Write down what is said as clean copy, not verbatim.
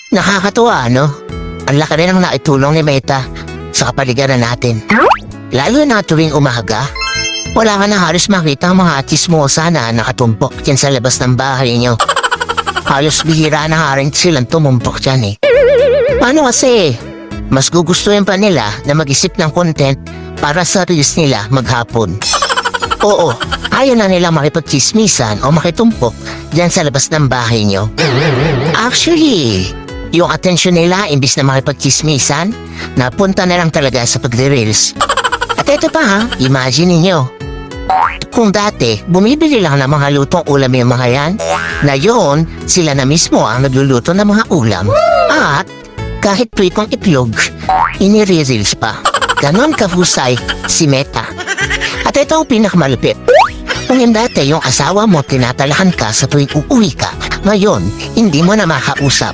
Nakakatuwa, no? Ang laki rin ang naitulong ni Meta sa kapaligiran natin. Lalo na tuwing umaga, wala ka na halos makita ang mga chismosa na nakatumpok dyan sa labas ng bahay niyo. Halos bihira na nga rin silang tumumpok dyan eh. Paano kasi? Mas gugustuhin pa nila na mag-isip ng content para sa reels nila maghapon. Oo, ayaw na nila makipagchismisan o makitumpok dyan sa labas ng bahay niyo. Actually, yung atensyon nila imbis na makipagchismisan, napunta na lang talaga sa pagre-reels. At ito pa ha, imagine ninyo. Kung dati, bumibili lang ng mga lutong ulam yung mga yan, ngayon, sila na mismo ang nagluluto ng mga ulam. At, kahit pritong itlog, inire-reels pa. Ganon kahusay si Meta. At ito ang pinakamalupit. Kung yung dati yung asawa mo tinatalahan ka sa tuwing uuwi ka, ngayon, hindi mo na makausap.